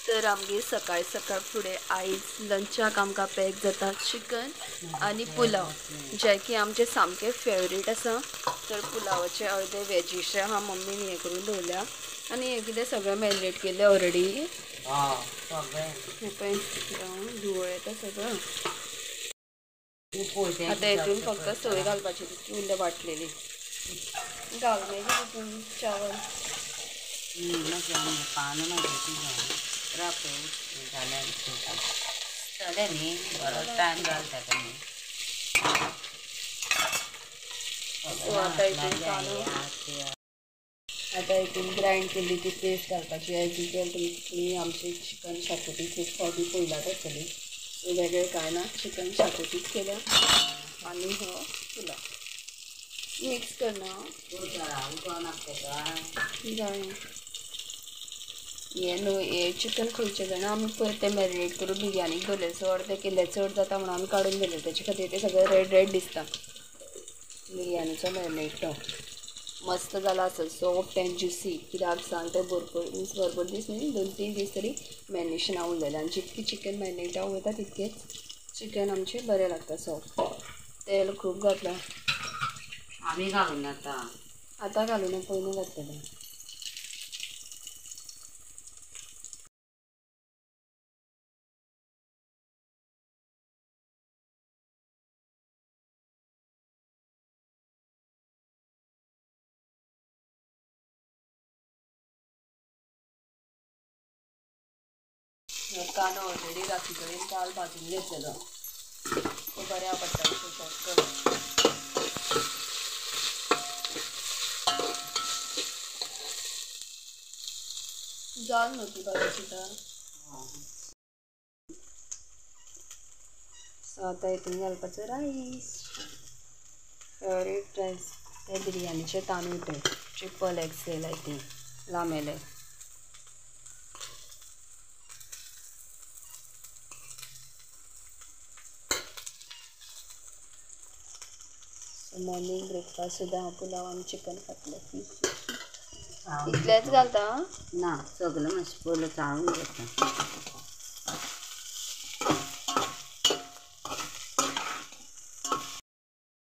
तर आमगे सकाळ सकाळ फुडें आयज लंचाक आमकां पॅक जाता चिकन आनी पुलाव, जे की आमचे सामके फेवरेट आसा. तर पुलावाचे अर्दे वेजीचे हा मम्मीन हें करून दवरल्या आनी हें कितें सगळें मॅरिनेट केल्लें ऑलरेडी. हें पळय धुवळ येता सगळं. आतां हेतून फक्त सोय घालपाची उरल्या वाटलेली घाल मागीर तितून चावल. आता हितून ग्राइंड केल्ली ती पेस्ट घालपाची. एज युजल तुमी आमची चिकन शाकोती खूब फावटी पयलात आसतली. सो वेगळें कांय ना, चिकन शाकोतीच केल्या आनी हो पुलाव मिक्स करना जाय. हे चिकन खंयचे जाणा आमी पयर तें मॅरिनेट करून बिरयानीक दवरलें, सो अर्दें केल्लें चड जाता म्हणून आमी काडून दवरलें. तेचे खातीर तें सगळें रेड रेड दिसता. बिरयानीचो मॅरिनेट तो मस्त जाला आसत, सॉफ्ट एंड ज्युसी. कित्याक सांग तें भरपूर दीस न्ही 2-3 दीस तरी मॅरिनेशना उरलेलें. आनी जितकी चिकन मॅरिनेटा वयता तितकेंच चिकन आमचें बरें लागता सॉफ्ट. तेल खूब घातलां आमी घालून आतां घालून पयलीं घातलेलें. कांदो ऑलरेडी राती कडेन काल भाजून घेतलेलो, तो बऱ्या पडटा करून. जाल न्हू ती भाजी तर. सो आतां हितून घालपाचो रायस, फेवरेट रायस. ते बिरयानीचे तांदूळ ते ट्रिपल एक्सेल आय थिंक लांबेले. मॉर्निंग ब्रेकफास्ट सुद्दां हांव पुलाव आनी चिकन खातलें. इतलेंच घालता ना, सगळें मातशें पयलें चाळून घेता.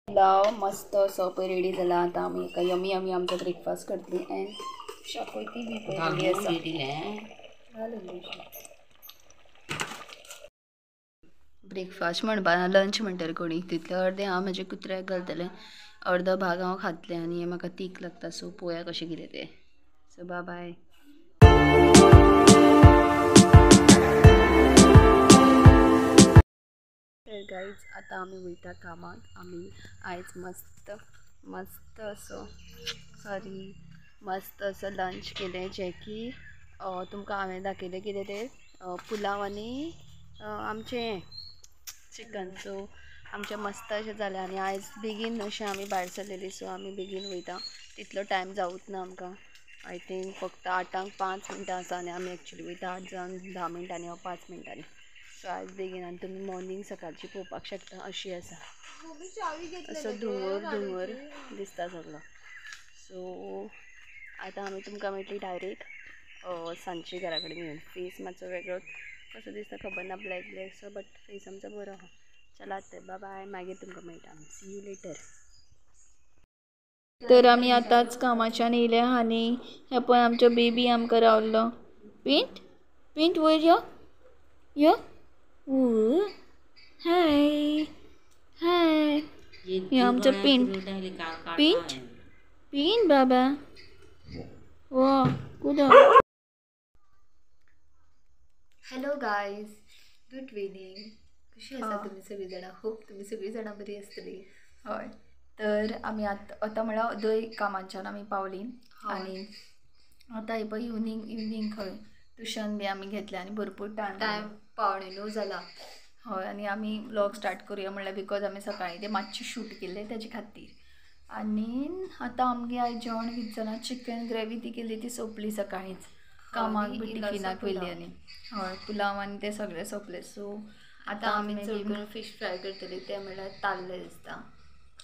पुलाव मस्त असो पळय रेडी जाला. आतां आमी एका यमी आमचो ब्रेकफास्ट करतली. एंड शाकोती बी पळय रेडी आसा. ब्रेकफास्ट म्हणपा लंच म्हणटार कोणी, तितले अर्दें हांव म्हजे कुत्र्याक घालतलें, अर्दो भाग हांव खातलें आनी हें म्हाका तीख लागता. सो पळोवया कशें कितें तें. So bye. तर गायज आतां आमी वयता कामाक. आमी आयज मस्त असो लंच केलें, जें की तुमकां हांवें दाखयलें कितें तें पुलाव आनी आमचें चिकन. सो आमचें मस्त अशें जालें आनी आयज बेगीन अशें आमी भायर सरलेलीं. सो आमी बेगीन वयता. तितलो टायम जावूच ना आमकां. आय थिंक फक्त 8:05 मिनटां आसा आनी आमी एक्चुली वयता 8 जावन 10 मिनटांनी वा 5 मिनटांनी. सो आयज बेगीन आनी तुमी मॉर्निंग सकाळची पळोवपाक शकता अशी आसा. असो धुंवर दिसता सगळो. सो आतां आमी तुमकां मेळटली डायरेक्ट सांजची घरा कडेन येवन. फेस मातसो वेगळोच कसो दिसता खबर ना, ब्लॅक सो, बट फेस आमचो बरो आहा. चलात तर बाय. मागीर तुमकां मेळटा. See you later. तर आमी आतांच कामाच्यान येयल्या आनी हे पळय आमचो बेबी आमकां रावल्लो. पिंट वयर यो. हाय हे आमचो पिंट बाबा. वा कुदो. Hello guys, good evening. कशी आसा तुमी सगळीं जाणां? होप तुमी सगळीं जाणां बरी आसतली. हय, तर आमी आतां म्हळ्यार अदय कामाच्यान आमी पावलीं आनी आतां हे पळय इवनिंग खंय ट्युशन बी आमी घेतलें आनी भरपूर टायम 9:15 जाला. हय, आनी आमी व्लॉग स्टार्ट करुया म्हणल्यार बिकॉज आमी सकाळीं तें मातशें शूट केल्लें तेजे खातीर. आनी आतां आमगे आयज जेवण कितें जालां, चिकन ग्रेवी ती केल्ली ती सोंपली सकाळींच. कामाक बी टिफिनाक व्हेल्ली आनी हय पुलाव आनी तें सगळें सोंपलें. सो आतां आमी चड करून फीश फ्राय करतली, तें म्हणल्यार ताल्ले दिसता.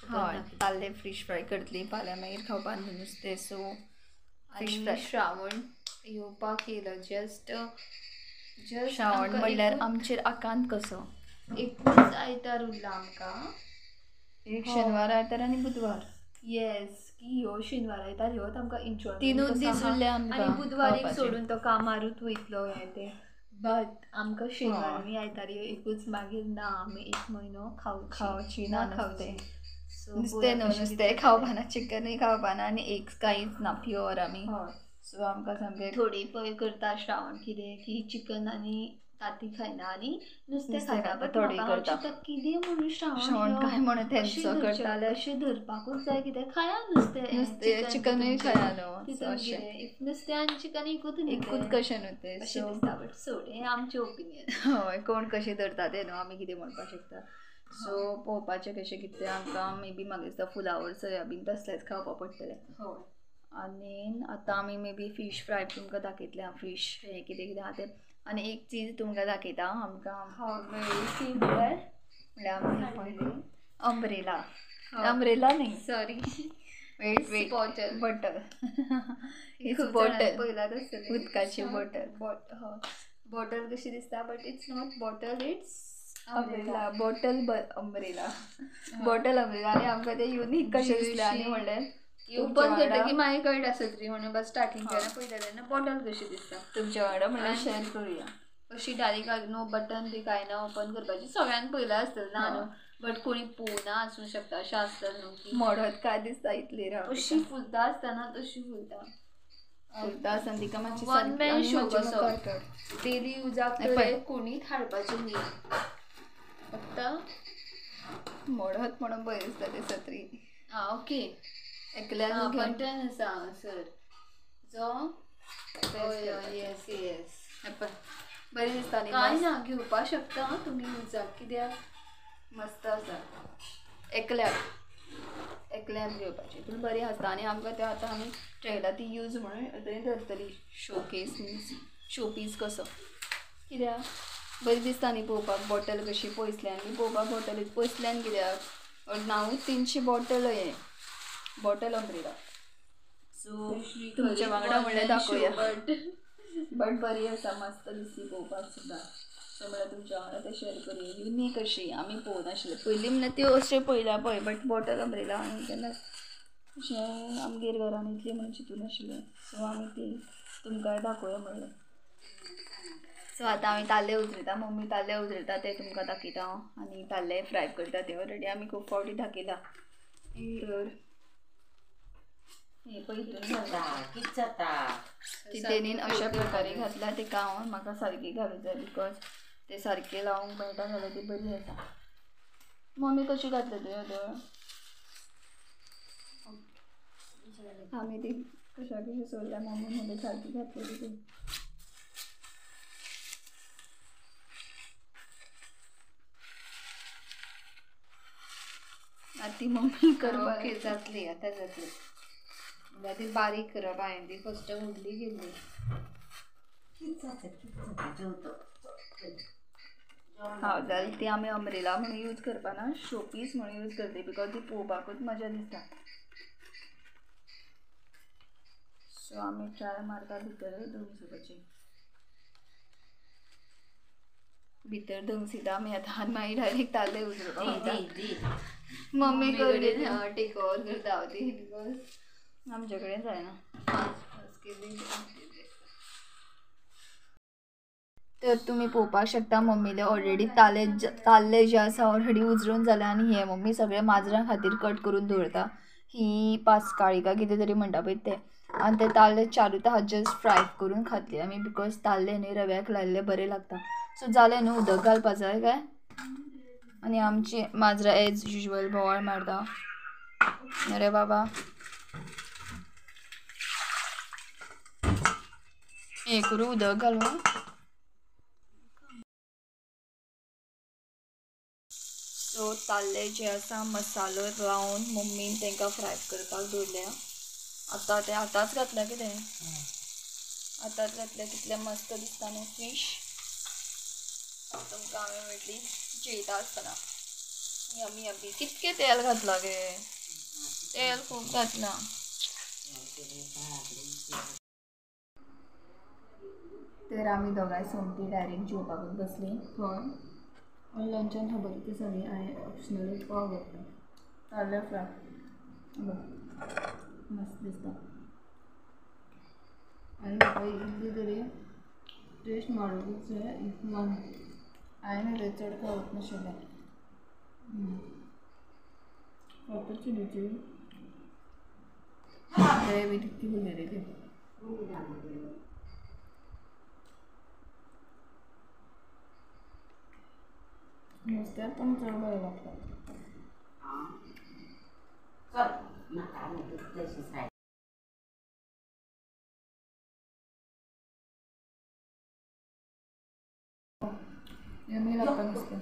हय, ताल्ले फीश फ्राय करतली. फाल्यां मागीर खावपा नुस्तें. So fish fry. श्रावण येवपाक येयलो. जस्ट श्रावण म्हणल्यार आमचेर आकांत कसो एकूच आयतार उरला आमकां एक शेनवार आयतार आनी बुधवार येस की ह्यो शेनवार आयतार ह्योच आमकां एन्जॉय तीनूच दीस उरले आमकां आनी बुधवारीक सोडून तो कामारूच वयतलो हें तें बट आमकां शेनवार आनी आयतार ह्यो एकूच मागीर ना आमी एक म्हयनो खावची ना खावचे सो नुस्तें न्हू नुस्तें खावपाना चिकनूय खावपाना आनी एक कांयच ना प्युअर आमी सो आमकां सामकें थोडी पळय करता श्रावण कितें की चिकन आनी ताती खायना आनी नुस्तें खाता बट थोडी म्हाका करता चिंतता कितें म्हणून श्रावण काय म्हणून तेंचो करताले अशें धरपाकूच जाय कितें खाया नुस्तें चिकनूय खाया न्हू तितून कितें नुस्तें आनी चिकन एकूच कशें न्हू तें अशें दिसता बट सोड हें आमचें ओपिनियन हय कोण कशें धरता तें न्हू आमी कितें म्हणपाक शकता सो पळोवपाचें कशें कितें आमकां मे बी म्हाका दिसता फुलावर सोयाबीन तसलेंच खावपाक पडटलें हय आनी आतां आमी मे बी फीश फ्राय तुमकां दाखयतलें फीश हें कितें कितें आहा तें आनी एक चीज तुमकां दाखयता आमकां सी म्हणल्यार म्हणल्यार आमी अम्ब्रेला अम्ब्रेला न्ही sorry wait bottle bottle bottle पयलाच आसतलें उदकाची बॉटल बॉटल कशी दिसता but it's not bottle it's umbrella bottle umbrella bottle umbrella आनी आमकां तें युनीक कशें दिसलें आनी म्हणलें ओपन करता की मागीर कळटा सत्री म्हणून बस स्टार्टींग केन्ना पयता तेन्ना बॉटल कशी दिसता तुमच्या वांगडा म्हणल्यार शेअर करुया अशी डायरेक्ट नो बटन बी काय ना ओपन करपाची सगळ्यान पयला आसतलें ना न्हू बट कोणी पोवना आसूं शकता अशें आसता न्हू की मोडत काय दिसता इतली अशी फुलता आसतना तशी फुलता आसतना तिका मातशी वन मॅन शो कसो डेली युजाक कोणीच हाडपाचें न्ही फक्त मोडत म्हणून बरी दिसता ती सत्री ओके एकल्यान बटन आसा सर जो येस येस बरी दिसता न्ही काय ना घेवपाक शकता तुमी युजाक कित्याक मस्त आसा एकल्याक घेवपाची पूण बरी आसता आनी आमकां त्यो आतां आमी ट्रेला ती यूज म्हणून थंय धरतली शोकेस मिन्स शोपीस कसो कित्याक बरी दिसता न्ही पळोवपाक बॉटल कशी पयसल्यान बी पळोवपाक बॉटल पयसल्यान कित्याक नांवूच तेंची बॉटल हें बॉटल अम्ब्रेला सो तुमच्या वांगडा म्हणल्यार दाखोवया बट बरी आसा मस्त दिसली पळोवपाक सुद्दां सो म्हणल्यार तुमच्या वांगडा तें शेअर करुया युनीक अशी आमी पळोवनाशिल्ले पयलीं म्हणल्यार त्यो अश्यो पयल्या पळय बट बॉटल अम्ब्रेला आनी केन्ना अशें आमगेर घरान इतली म्हणून चिंतून नाशिल्लें सो आमी ती तुमकां दाखोवया म्हणलें सो आतां आमी ताल्ले उजरयता मम्मी ताल्ले उजरयता ते तुमकां दाखयता हांव आनी ताल्ले फ्राय करता ते ऑलरेडी आमी खूब फावटी दाखयला तर हे तेणीन अशा प्रकारे घातल्या तेका हांव म्हाका सारकी घालूंक जाय बिकॉज ते सारके लावंक मेळटा जाल्यार ती बरी आसा मम्मी कशी घातली तुवें आमी ती कशा कशी सोडल्या मम्मी मध्ये सारकी घातलेली ती ती मम्मी करपाक जातली आतां जातली म्हणल्यार ती बारीक करप हांवें ती फस्ट उरली गेल्ली हांव जाल्यार ती आमी अम्ब्रेला म्हणून यूज करपाना शोपीस म्हणून यूज करतली बिकॉज ती पळोवपाकूच मजा दिसता सो आमी ट्राय मारता भितर दंगसुपाची भितर दंगसिता आमी आतां आनी मागीर डायरेक्ट ताल्ले उजरोवपाक मम्मी कडेन टेक ओवर करता हांव ती बिकॉज आमचे कडेन जायना तर तुमी पळोवपाक शकता मम्मीले ऑलरेडी ताल्ले जे आसा ऑलरेडी उजरून जाल्या आनी हे मम्मी सगळे माजरां खातीर कट करून दवरता ही पांचकाळी काय कितें तरी म्हणटा पळय ते आनी ते ताल्ले चारूच आहा जस्ट फ्राय करून खातली आमी बिकॉज ताल्ले न्ही रव्याक लायल्ले बरे लागता सो जालें न्हू उदक घालपा जाय काय आनी आमची माजरां एज युजल बोवाळ मारता अरे बाबा हे करूं उदक घालूं सो ताल्ले जे आसा मसालो लावन मम्मीन तांकां फ्राय करपाक दवरल्या आतां तें आतांच घातल्या कितें आतांच घातल्या कितलें मस्त दिसता न्हू फीश तुमकां हांवें म्हटली जेयता आसतना यमी यमी कितकें तेल घातलां गे तेल खूब घातलां तर आमी दोगांय सोमती डायरेक्ट जेवपाकूच बसली थंय लंचान खबर ती सगळी हांवें ऑप्शनली पाव घेतला ताल्ले फ्राय मस्त दिसता आनी म्हाका इतली तरी टेस्ट मारूंकूच जाय इतमान हांवें रे चड खावप नाशिल्लें फक्त चिलीची ग्रेवी तितकी फुल्ली रे ती नुस्त्याक पण चड बरें लागता यम्मी लागता नुस्तें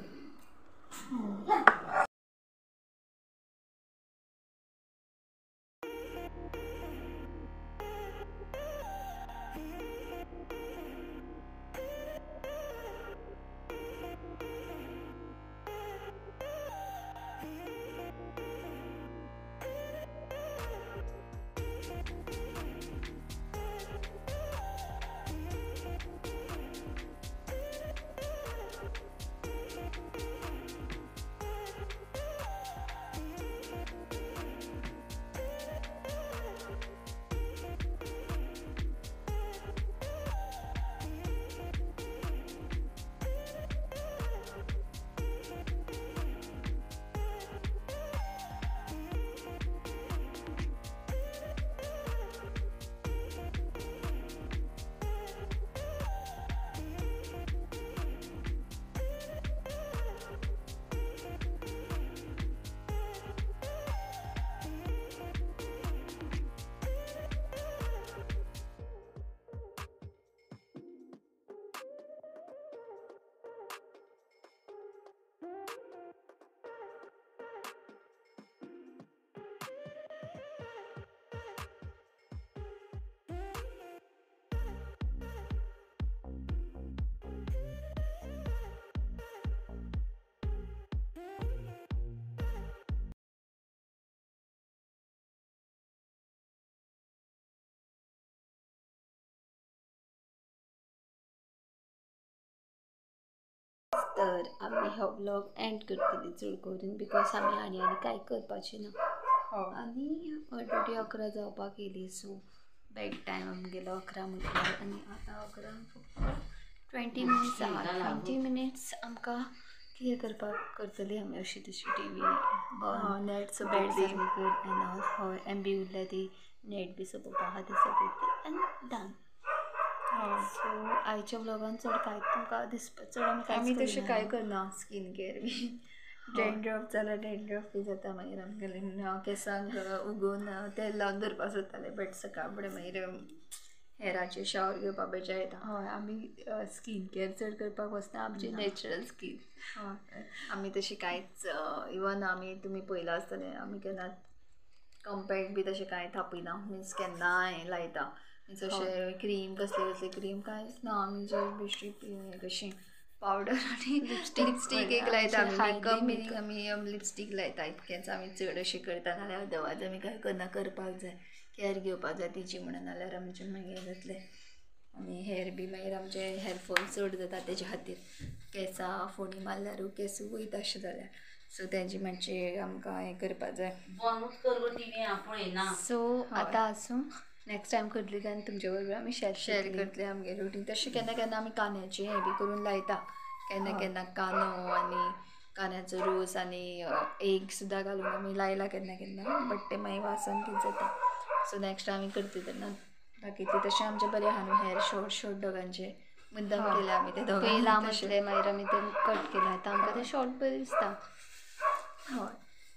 तर आम्ही हो ब्लॉग एंड करतली चड करून बिकॉज आम्ही आनी कांय करपाचें ना आनी ऑलरेडी 11 जावपाक येयली सो बेड टायम आमगेलो 11 म्हटल्यार आनी आतां 11 फक्त 20 मिनिट्स आहा 20 मिनिट्स आमकां कितें करपाक करतली आमी अशी तशी टीवी नेट बेड सारकी कर एंड हय एमबी उरल्या ती नेट बी चलोवपा आहा ती सगळी एंड डन सो आयच्या ब्लॉगान चड कांय तुमकां दिसता चड आमी तशें कांय करना स्कीन केअर बी डेंड्रफ जाल्यार डेंड्रफ बी जाता मागीर आमगेले केंसांक उगोवन तेल लावन दवरपा सोदताले बट सकाळ फुडें मागीर हेराचेर शावर घेवपा बेजार येता हय आमी स्कीन केअर चड करपाक वचना आमची नॅचरल स्कीन हय आमी तशी कांयच इवन आमी तुमी पयलां आसतलें आमी केन्ना कम्पॅक्ट बी तशें कांय थापयना मिन्स केन्नाय लायता मिन्स अशें क्रीम कसली क्रीम कांयच ना आमी जस्ट बेश्टी कशी पावडर आनी लिपस्टीक एक लायता आमी मेकअप बी आमी लिपस्टीक लायता इतकेंच आमी चड अशें करता नाल्यार अदरवायज आमी कांय करना करपाक जाय कॅर घेवपाक जाय तिची म्हणून नाल्यार आमचें मागीर जातलें आनी हेर बी मागीर आमचे हेअरफॉल चड जाता तेज्या खातीर केंसां फोणी मारल्यारू केंसूय वयता अशें जाल्यार सो तेजी मातशें आमकां हें करपाक जाय सो आतां आसूं नेक्स्ट टायम करतली तेन्ना तुमचे बरोबर आमी शेअर करतले आमगे रुटीन तशें केन्ना केन्ना आमी कांद्याचें हें बी करून लायता केन्ना केन्ना कांदो आनी कांद्याचो रोस आनी एग सुद्दां घालून आमी लायला केन्ना केन्ना बट तें मागीर वासान कितें जाता सो नेक्स्ट टायम आमी करतली तेन्ना बाकीचे तशें आमचें बरें आहा न्हू हेअर शॉर्ट दोगांचे मुद्दाम केले आमी ते दोगां पयला म्हटलें मागीर आमी ते कट केले आतां आमकां ते शॉर्ट बरें दिसता हय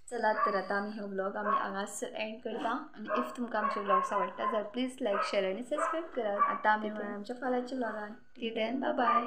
चलात तर आतां आमी हो ब्लॉग आमी हांगाच एंड करता आनी इफ तुमकां आमचे ब्लॉग्स आवडटा जाल्यार प्लीज लायक शेअर आनी सबस्क्रायब करात आतां आमी आमच्या फाल्यांच्या ब्लॉगान टिल देन बाय बाय